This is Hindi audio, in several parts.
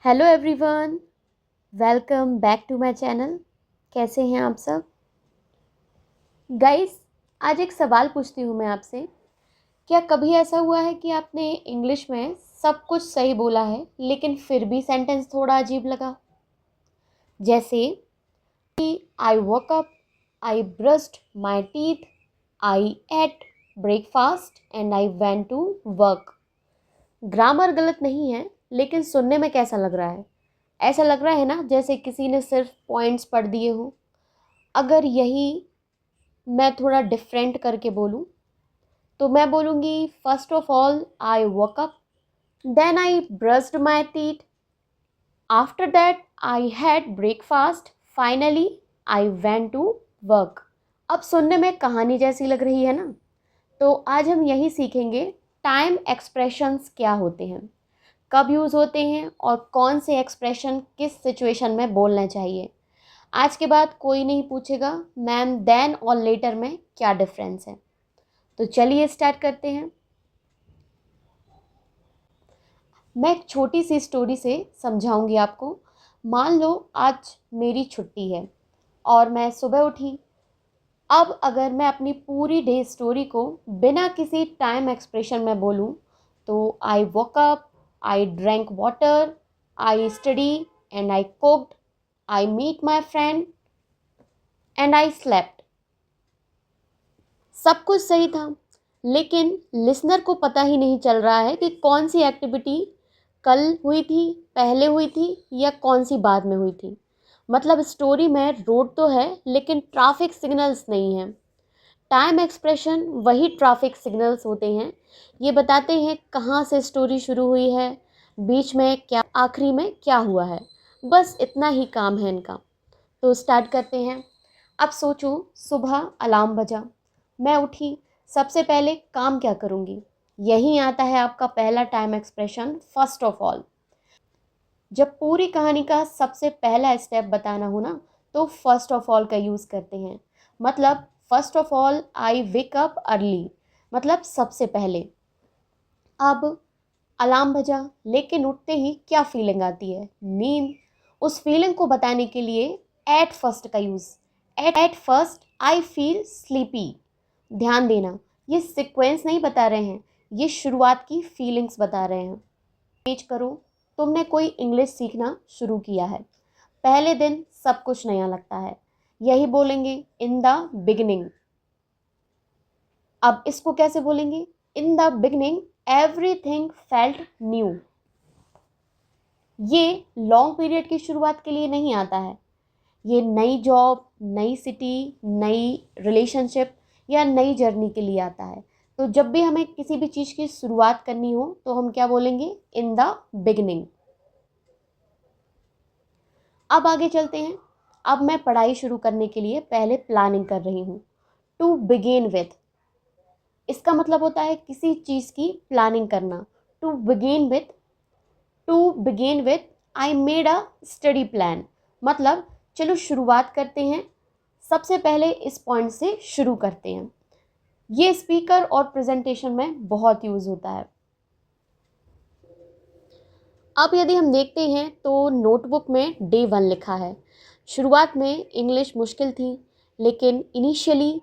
Hello everyone, welcome back to my channel. कैसे हैं आप सब गाइस? आज एक सवाल पूछती हूँ मैं आपसे। क्या कभी ऐसा हुआ है कि आपने इंग्लिश में सब कुछ सही बोला है लेकिन फिर भी सेंटेंस थोड़ा अजीब लगा? जैसे कि I woke up, I brushed my teeth, I ate breakfast and I went to work. Grammar गलत नहीं है, लेकिन सुनने में कैसा लग रहा है? ऐसा लग रहा है ना जैसे किसी ने सिर्फ पॉइंट्स पढ़ दिए हो। अगर यही मैं थोड़ा डिफरेंट करके बोलूँ तो मैं बोलूँगी first of all I woke up, then I brushed my teeth, after that I had breakfast, finally I went to work. अब सुनने में कहानी जैसी लग रही है ना? तो आज हम यही सीखेंगे टाइम एक्सप्रेशंस क्या होते हैं, कब यूज़ होते हैं और कौन से एक्सप्रेशन किस सिचुएशन में बोलना चाहिए। आज के बाद कोई नहीं पूछेगा मैम देन और लेटर में क्या डिफरेंस है। तो चलिए स्टार्ट करते हैं। मैं एक छोटी सी स्टोरी से समझाऊंगी आपको। मान लो आज मेरी छुट्टी है और मैं सुबह उठी। अब अगर मैं अपनी पूरी डे स्टोरी को बिना किसी टाइम एक्सप्रेशन में बोलूं तो I woke up, I drank water, I study and I cooked, I meet my friend and I slept. सब कुछ सही था, लेकिन लिसनर को पता ही नहीं चल रहा है कि कौन सी एक्टिविटी कल हुई थी, पहले हुई थी या कौन सी बाद में हुई थी। मतलब स्टोरी में रोड तो है लेकिन ट्रैफिक सिग्नल्स नहीं है। टाइम एक्सप्रेशन वही ट्रैफिक सिग्नल्स होते हैं। ये बताते हैं कहाँ से स्टोरी शुरू हुई है, बीच में क्या, आखिरी में क्या हुआ है। बस इतना ही काम है इनका। तो स्टार्ट करते हैं। अब सोचो, सुबह अलार्म बजा, मैं उठी, सबसे पहले काम क्या करूँगी? यही आता है आपका पहला time expression, first of all. जब पूरी कहानी का सबसे पहला स्टेप बताना हो ना तो फर्स्ट ऑफ ऑल का यूज़ करते हैं। मतलब first of all I wake up early, मतलब सबसे पहले। अब अलार्म बजा, लेकिन उठते ही क्या फीलिंग आती है? नींद। उस फीलिंग को बताने के लिए एट फर्स्ट का use. At first I feel sleepy. ध्यान देना, ये सीक्वेंस नहीं बता रहे हैं, ये शुरुआत की फीलिंग्स बता रहे हैं। पेज करो, तुमने कोई इंग्लिश सीखना शुरू किया है। पहले दिन सब कुछ नया लगता है, यही बोलेंगे इन द बिगिनिंग। अब इसको कैसे बोलेंगे? In the beginning everything felt new. ये लॉन्ग पीरियड की शुरुआत के लिए नहीं आता है। ये नई जॉब, नई सिटी, नई रिलेशनशिप या नई जर्नी के लिए आता है। तो जब भी हमें किसी भी चीज़ की शुरुआत करनी हो तो हम क्या बोलेंगे? In the beginning. अब आगे चलते हैं। अब मैं पढ़ाई शुरू करने के लिए पहले प्लानिंग कर रही हूँ। टू बिगिन विथ, इसका मतलब होता है किसी चीज़ की प्लानिंग करना। To begin with, I made a study plan. मतलब चलो शुरुआत करते हैं, सबसे पहले इस पॉइंट से शुरू करते हैं। ये स्पीकर और प्रेजेंटेशन में बहुत यूज़ होता है। अब यदि हम देखते हैं तो नोटबुक में डे 1 लिखा है। शुरुआत में इंग्लिश मुश्किल थी, लेकिन initially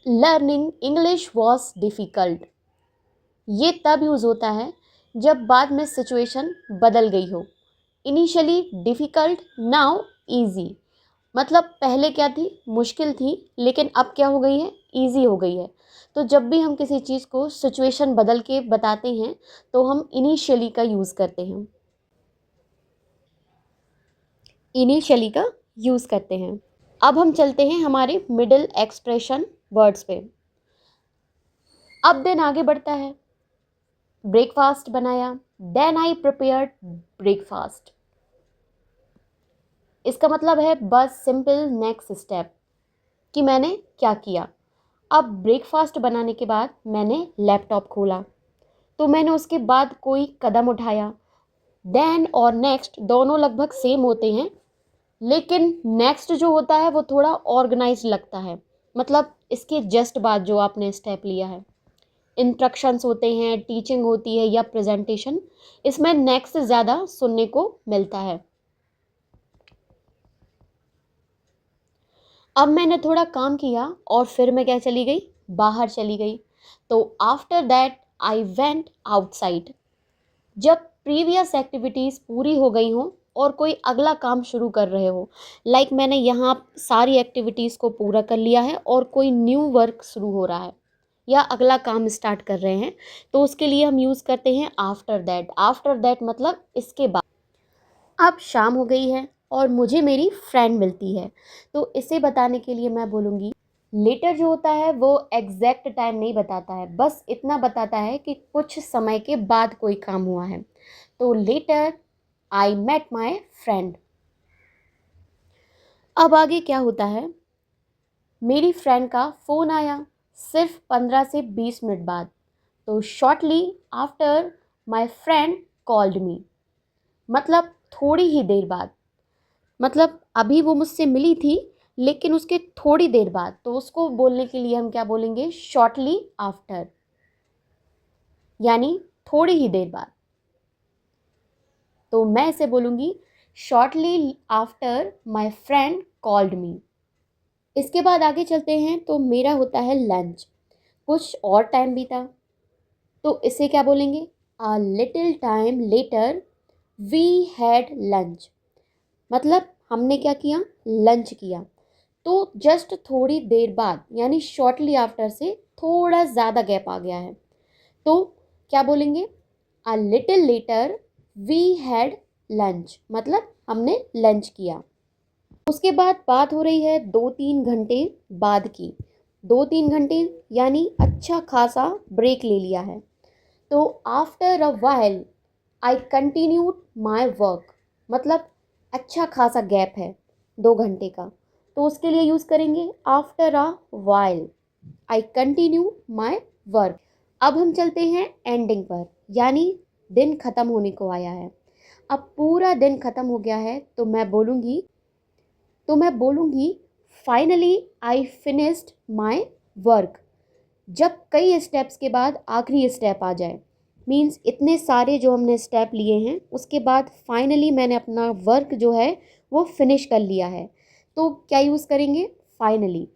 learning English was difficult. ये तब यूज़ होता है जब बाद में सिचुएशन बदल गई हो। Initially difficult, now easy. मतलब पहले क्या थी? मुश्किल थी, लेकिन अब क्या हो गई है? ईजी हो गई है। तो जब भी हम किसी चीज़ को सिचुएशन बदल के बताते हैं तो हम इनिशियली का यूज़ करते हैं। इनिशियली का यूज़ करते हैं। अब हम चलते हैं हमारे मिडिल एक्सप्रेशन वर्ड्स पे। अब दिन आगे बढ़ता है। ब्रेकफास्ट बनाया, देन आई प्रिपेयर्ड ब्रेकफास्ट। इसका मतलब है बस सिंपल नेक्स्ट स्टेप कि मैंने क्या किया। अब ब्रेकफास्ट बनाने के बाद मैंने लैपटॉप खोला, तो मैंने उसके बाद कोई कदम उठाया। देन और नेक्स्ट दोनों लगभग सेम होते हैं, लेकिन नेक्स्ट जो होता है वो थोड़ा ऑर्गेनाइज लगता है। मतलब इसके जस्ट बाद जो आपने स्टेप लिया है। इंस्ट्रक्शंस होते हैं, टीचिंग होती है या प्रेजेंटेशन, इसमें नेक्स्ट ज़्यादा सुनने को मिलता है। अब मैंने थोड़ा काम किया और फिर मैं क्या चली गई, बाहर चली गई। तो after that I went outside. जब प्रीवियस एक्टिविटीज़ पूरी हो गई हों और कोई अगला काम शुरू कर रहे हो, लाइक मैंने यहाँ सारी एक्टिविटीज़ को पूरा कर लिया है और कोई न्यू वर्क शुरू हो रहा है या अगला काम स्टार्ट कर रहे हैं, तो उसके लिए हम यूज़ करते हैं आफ्टर दैट। आफ्टर दैट मतलब इसके बाद। अब शाम हो गई है और मुझे मेरी फ्रेंड मिलती है, तो इसे बताने के लिए मैं बोलूँगी लेटर। जो होता है वो एग्जैक्ट टाइम नहीं बताता है, बस इतना बताता है कि कुछ समय के बाद कोई काम हुआ है। तो later I met my friend. अब आगे क्या होता है, मेरी फ्रेंड का फ़ोन आया सिर्फ 15 से 20 मिनट बाद। तो shortly after my friend called me, मतलब थोड़ी ही देर बाद। मतलब अभी वो मुझसे मिली थी लेकिन उसके थोड़ी देर बाद, तो उसको बोलने के लिए हम क्या बोलेंगे, शॉर्टली आफ्टर, यानी थोड़ी ही देर बाद। तो मैं इसे बोलूँगी shortly after my friend called me. इसके बाद आगे चलते हैं, तो मेरा होता है लंच। कुछ और टाइम बीता, तो इसे क्या बोलेंगे, a little time later we had lunch. मतलब हमने क्या किया, लंच किया। तो जस्ट थोड़ी देर बाद यानी शॉर्टली आफ्टर से थोड़ा ज़्यादा गैप आ गया है, तो क्या बोलेंगे, a little later we had lunch, मतलब हमने लंच किया। उसके बाद बात हो रही है 2-3 घंटे बाद की। 2-3 घंटे यानी अच्छा खासा ब्रेक ले लिया है। तो after a while I continued my work, मतलब अच्छा खासा गैप है 2 घंटे का, तो उसके लिए यूज़ करेंगे after a while I continue my work. अब हम चलते हैं एंडिंग पर, यानी दिन ख़त्म होने को आया है। अब पूरा दिन ख़त्म हो गया है, तो मैं बोलूँगी finally I finished my work. जब कई स्टेप्स के बाद आखिरी स्टेप आ जाए, मीन्स इतने सारे जो हमने स्टेप लिए हैं उसके बाद फाइनली मैंने अपना वर्क जो है वो फिनिश कर लिया है, तो क्या यूज़ करेंगे, फाइनली।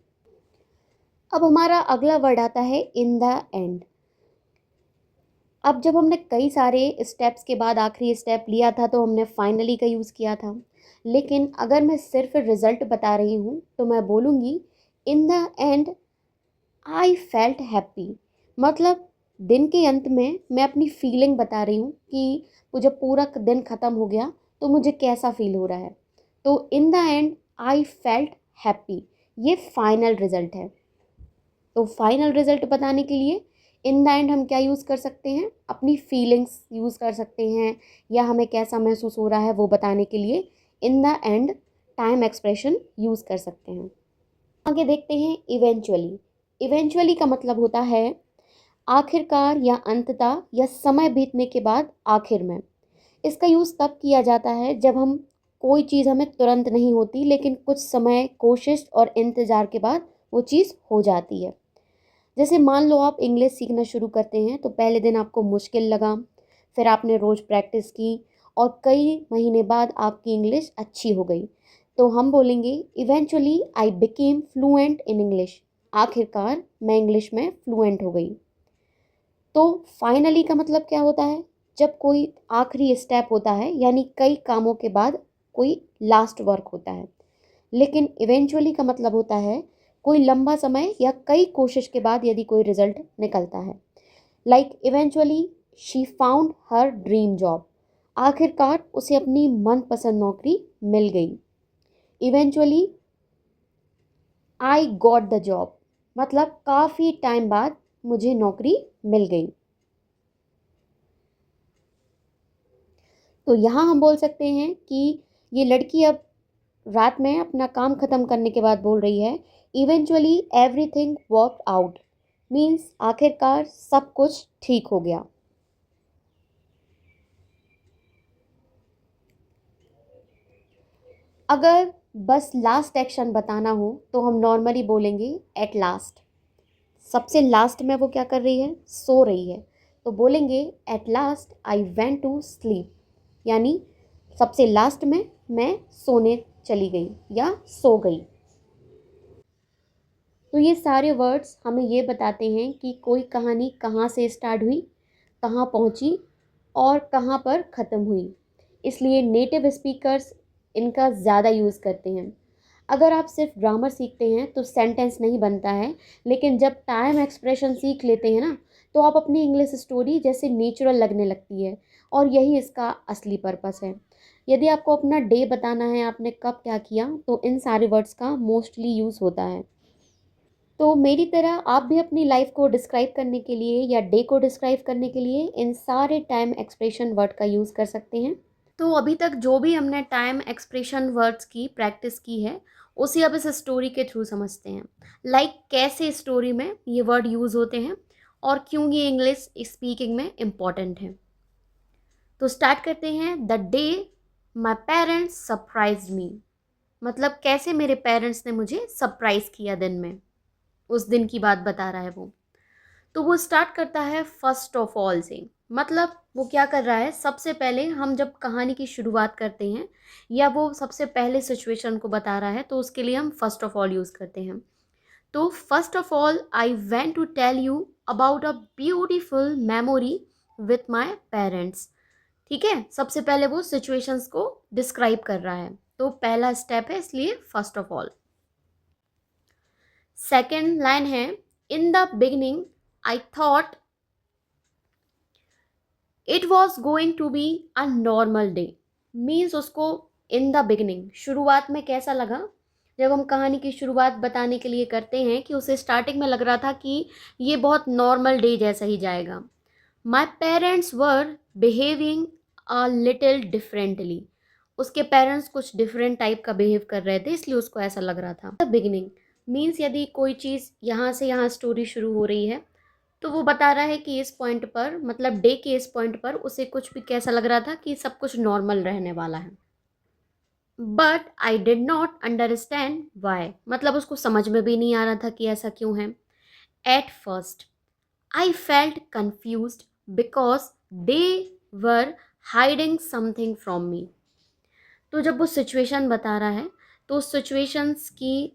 अब हमारा अगला वर्ड आता है इन द एंड। अब जब हमने कई सारे स्टेप्स के बाद आखिरी स्टेप लिया था तो हमने फाइनली का यूज़ किया था, लेकिन अगर मैं सिर्फ रिज़ल्ट बता रही हूँ तो मैं बोलूँगी in the and I felt happy. मतलब दिन के अंत में मैं अपनी फीलिंग बता रही हूँ कि वो जब पूरा दिन ख़त्म हो गया तो मुझे कैसा फील हो रहा है। तो in the and I felt happy, ये फाइनल रिज़ल्ट है। तो फाइनल रिज़ल्ट बताने के लिए इन द एंड हम क्या यूज़ कर सकते हैं, अपनी फीलिंग्स यूज़ कर सकते हैं, या हमें कैसा महसूस हो रहा है वो बताने के लिए in the end time expression use कर सकते हैं। आगे देखते हैं इवेंचुअली। इवेंचुअली का मतलब होता है आखिरकार या अंततः या समय बीतने के बाद आखिर में। इसका यूज़ तब किया जाता है जब हम कोई चीज़ हमें तुरंत नहीं होती लेकिन कुछ समय कोशिश और इंतज़ार के बाद वो चीज़ हो जाती है। जैसे मान लो आप इंग्लिश सीखना शुरू करते हैं, तो पहले दिन आपको मुश्किल लगा, फिर आपने रोज़ प्रैक्टिस की और कई महीने बाद आपकी इंग्लिश अच्छी हो गई। तो हम बोलेंगे eventually I became fluent in English. आखिरकार मैं इंग्लिश में फ्लुएंट हो गई। तो फाइनली का मतलब क्या होता है, जब कोई आखिरी स्टेप होता है यानी कई कामों के बाद कोई लास्ट वर्क होता है। लेकिन इवेंचुअली का मतलब होता है कोई लंबा समय या कई कोशिश के बाद यदि कोई रिजल्ट निकलता है। Like eventually she found her dream job. आखिरकार उसे अपनी मनपसंद नौकरी मिल गई। Eventually I got the job, मतलब काफ़ी टाइम बाद मुझे नौकरी मिल गई। तो यहाँ हम बोल सकते हैं कि ये लड़की अब रात में अपना काम ख़त्म करने के बाद बोल रही है eventually everything work out, means आखिरकार सब कुछ ठीक हो गया। अगर बस लास्ट एक्शन बताना हो तो हम नॉर्मली बोलेंगे एट लास्ट। सबसे लास्ट में वो क्या कर रही है, सो रही है, तो बोलेंगे at last I went to sleep, यानी सबसे लास्ट में मैं सोने चली गई या सो गई। तो ये सारे वर्ड्स हमें ये बताते हैं कि कोई कहानी कहाँ से स्टार्ट हुई, कहाँ पहुँची और कहाँ पर ख़त्म हुई। इसलिए नेटिव स्पीकर्स इनका ज़्यादा यूज़ करते हैं। अगर आप सिर्फ ग्रामर सीखते हैं तो सेंटेंस नहीं बनता है, लेकिन जब टाइम एक्सप्रेशन सीख लेते हैं ना, तो आप अपनी इंग्लिश स्टोरी जैसे नेचुरल लगने लगती है, और यही इसका असली पर्पस है। यदि आपको अपना डे बताना है, आपने कब क्या किया, तो इन सारे वर्ड्स का मोस्टली यूज़ होता है। तो मेरी तरह आप भी अपनी लाइफ को डिस्क्राइब करने के लिए या डे को डिस्क्राइब करने के लिए इन सारे टाइम एक्सप्रेशन वर्ड का यूज़ कर सकते हैं। तो अभी तक जो भी हमने टाइम एक्सप्रेशन वर्ड्स की प्रैक्टिस की है, उसे अब इस स्टोरी के थ्रू समझते हैं। कैसे स्टोरी में ये वर्ड यूज़ होते हैं और क्यों ये इंग्लिश स्पीकिंग में इम्पॉर्टेंट है। तो स्टार्ट करते हैं। The day my parents surprised me, मतलब कैसे मेरे पेरेंट्स ने मुझे सरप्राइज़ किया दिन में, उस दिन की बात बता रहा है वो। तो वो स्टार्ट करता है फर्स्ट ऑफ ऑल से, मतलब वो क्या कर रहा है, सबसे पहले हम जब कहानी की शुरुआत करते हैं या वो सबसे पहले सिचुएशन को बता रहा है, तो उसके लिए हम फर्स्ट ऑफ ऑल यूज़ करते हैं। तो first of all I went to tell you about a beautiful memory with my parents. ठीक है, सबसे पहले वो सिचुएशंस को डिस्क्राइब कर रहा है, तो पहला स्टेप है, इसलिए first of all. Second line है, in the beginning I thought it was going to be a normal day. Means उसको इन द बिगनिंग, शुरुआत में कैसा लगा, जब हम कहानी की शुरुआत बताने के लिए करते हैं कि उसे स्टार्टिंग में लग रहा था कि ये बहुत नॉर्मल डे जैसा ही जाएगा। My parents were behaving a little differently, उसके पेरेंट्स कुछ डिफरेंट टाइप का बिहेव कर रहे थे, इसलिए उसको ऐसा लग रहा था। द बिगिनिंग मीन्स यदि कोई चीज़ यहाँ से यहाँ स्टोरी शुरू हो रही है, तो वो बता रहा है कि इस पॉइंट पर, मतलब डे के इस पॉइंट पर उसे कुछ भी कैसा लग रहा था कि सब कुछ नॉर्मल रहने वाला है। But I did not understand why, मतलब उसको समझ में भी नहीं आ रहा था कि ऐसा क्यों है। At first I felt confused because they were hiding something from me. तो जब वो सिचुएशन बता रहा है, तो उस सिचुएशंस की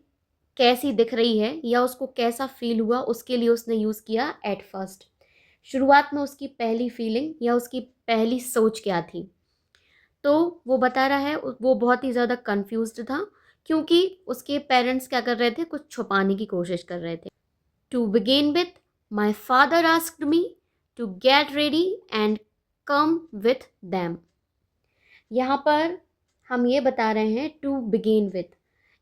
कैसी दिख रही है या उसको कैसा फील हुआ, उसके लिए उसने यूज़ किया एट फर्स्ट। शुरुआत में उसकी पहली फीलिंग या उसकी पहली सोच क्या थी, तो वो बता रहा है वो बहुत ही ज़्यादा कंफ्यूज्ड था, क्योंकि उसके पेरेंट्स क्या कर रहे थे, कुछ छुपाने की कोशिश कर रहे थे। To begin with my father asked me to get ready and come with them. यहाँ पर हम ये बता रहे हैं टू बिगिन विथ,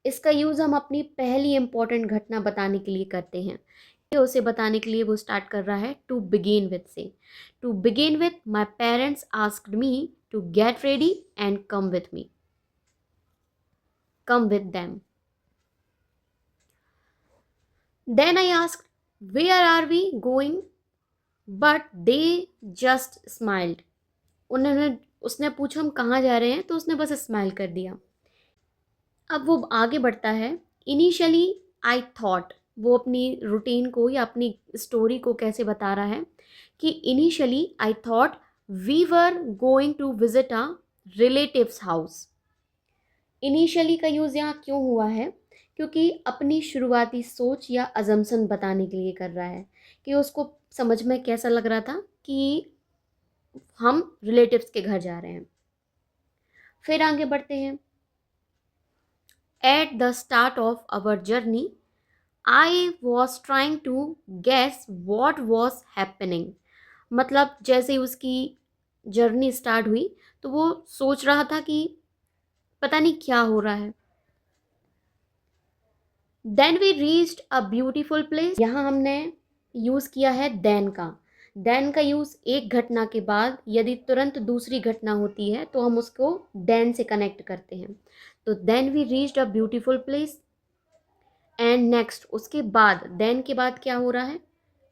इसका यूज़ हम अपनी पहली इंपॉर्टेंट घटना बताने के लिए करते हैं। उसे बताने के लिए वो स्टार्ट कर रहा है टू बिगिन विथ से। To begin with my parents asked me to get ready and come with me, come with them. Then I asked where are we going but they just smiled. उसने पूछा हम कहाँ जा रहे हैं, तो उसने बस स्माइल कर दिया। अब वो आगे बढ़ता है। इनिशियली आई थॉट, वो अपनी रूटीन को या अपनी स्टोरी को कैसे बता रहा है कि initially I thought we were going to visit a relatives house. Initially का यूज़ यहाँ क्यों हुआ है, क्योंकि अपनी शुरुआती सोच या अजम्पशन बताने के लिए कर रहा है कि उसको समझ में कैसा लग रहा था कि हम रिलेटिव्स के घर जा रहे हैं। फिर आगे बढ़ते हैं। At the start of our journey I was trying to guess what was happening, मतलब जैसे ही उसकी जर्नी स्टार्ट हुई, तो वो सोच रहा था कि पता नहीं क्या हो रहा है। Then we reached a beautiful place, यहाँ हमने यूज़ किया है देन का। देन का यूज़ एक घटना के बाद यदि तुरंत दूसरी घटना होती है, तो हम उसको देन से कनेक्ट करते हैं। तो then we reached a beautiful place and next, उसके बाद, देन के बाद क्या हो रहा है,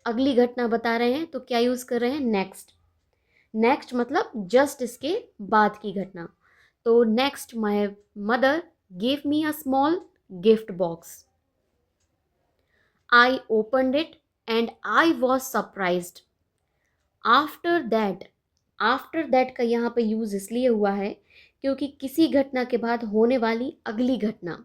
अगली घटना बता रहे हैं, तो क्या यूज़ कर रहे हैं, नेक्स्ट। नेक्स्ट मतलब जस्ट इसके बाद की घटना। तो next my mother give me a small gift box, I opened it and I was surprised. After that का यहाँ पे यूज़ इसलिए हुआ है क्योंकि किसी घटना के बाद होने वाली अगली घटना,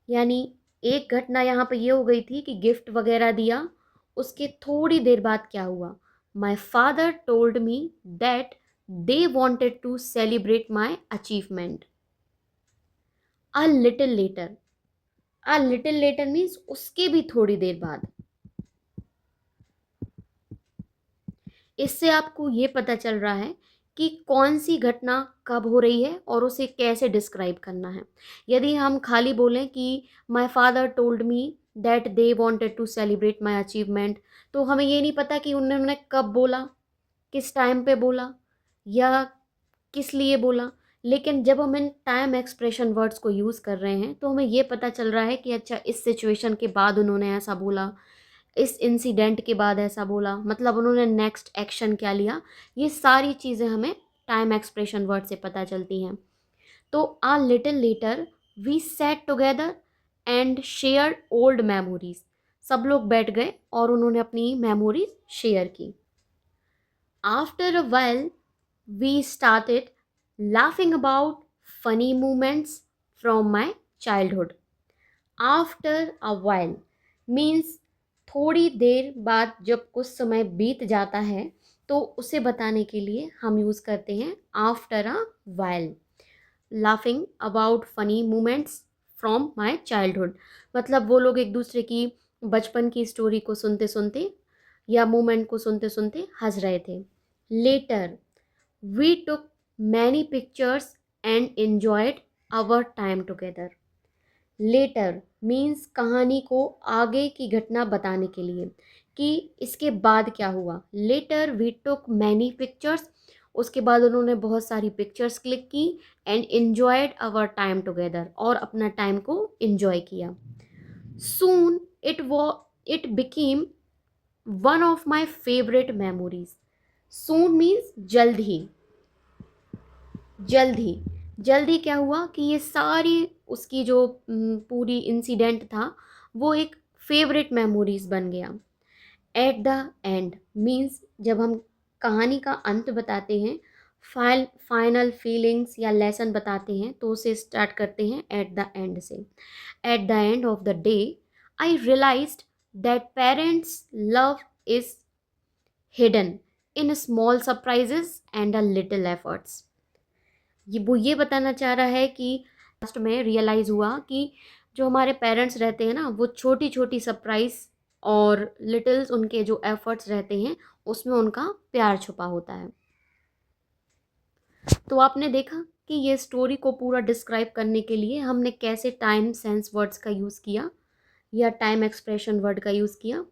यानी एक घटना यहाँ पे ये हो गई थी कि गिफ्ट वगैरह दिया, उसके थोड़ी देर बाद क्या हुआ, my father told me that they wanted to celebrate my achievement. A little later, a little later means उसके भी थोड़ी देर बाद। इससे आपको ये पता चल रहा है कि कौन सी घटना कब हो रही है और उसे कैसे डिस्क्राइब करना है। यदि हम खाली बोलें कि my father told me that they wanted to celebrate my achievement, तो हमें ये नहीं पता कि उन्होंने कब बोला, किस टाइम पे बोला या किस लिए बोला। लेकिन जब हम इन टाइम एक्सप्रेशन वर्ड्स को यूज़ कर रहे हैं तो हमें ये पता चल रहा है कि अच्छा इस सिचुएशन के बाद उन्होंने ऐसा बोला, इस इंसिडेंट के बाद ऐसा बोला, मतलब उन्होंने नेक्स्ट एक्शन क्या लिया। ये सारी चीज़ें हमें टाइम एक्सप्रेशन वर्ड से पता चलती हैं। तो a little later we sat together and share old memories. सब लोग बैठ गए और उन्होंने अपनी मेमोरीज शेयर की। After a while we started laughing about funny moments from my childhood. After a while means थोड़ी देर बाद, जब कुछ समय बीत जाता है तो उसे बताने के लिए हम यूज़ करते हैं after a while. Laughing about funny moments from my childhood, मतलब वो लोग एक दूसरे की बचपन की स्टोरी को सुनते सुनते या मोमेंट को सुनते सुनते हंस रहे थे। Later we took many pictures and enjoyed our time together. Later means कहानी को आगे की घटना बताने के लिए कि इसके बाद क्या हुआ। Later we took many pictures, उसके बाद उन्होंने बहुत सारी पिक्चर्स क्लिक की and enjoyed our time together, और अपना टाइम को enjoy किया। Soon it became one of my favorite memories. Soon means जल्द ही। जल्दी क्या हुआ कि ये सारी उसकी जो पूरी इंसिडेंट था वो एक फेवरेट मेमोरीज बन गया। एट द एंड मीन्स जब हम कहानी का अंत बताते हैं, फाइनल फीलिंग्स या लेसन बताते हैं तो उसे स्टार्ट करते हैं एट द एंड से। At the end of the day I realised that parents love is hidden in small surprises and a little efforts. वो ये बताना चाह रहा है कि लास्ट में रियलाइज़ हुआ कि जो हमारे पेरेंट्स रहते हैं ना, वो छोटी छोटी सरप्राइज और लिटिल्स उनके जो एफर्ट्स रहते हैं उसमें उनका प्यार छुपा होता है। तो आपने देखा कि ये स्टोरी को पूरा डिस्क्राइब करने के लिए हमने कैसे टाइम सेंस वर्ड्स का यूज़ किया या टाइम एक्सप्रेशन वर्ड का यूज़ किया।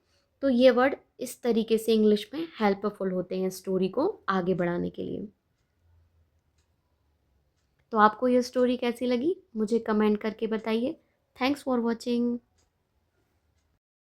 तो ये वर्ड इस तरीके से इंग्लिश में हेल्पफुल होते हैं स्टोरी को आगे बढ़ाने के लिए। तो आपको ये स्टोरी कैसी लगी मुझे कमेंट करके बताइए। Thanks for watching.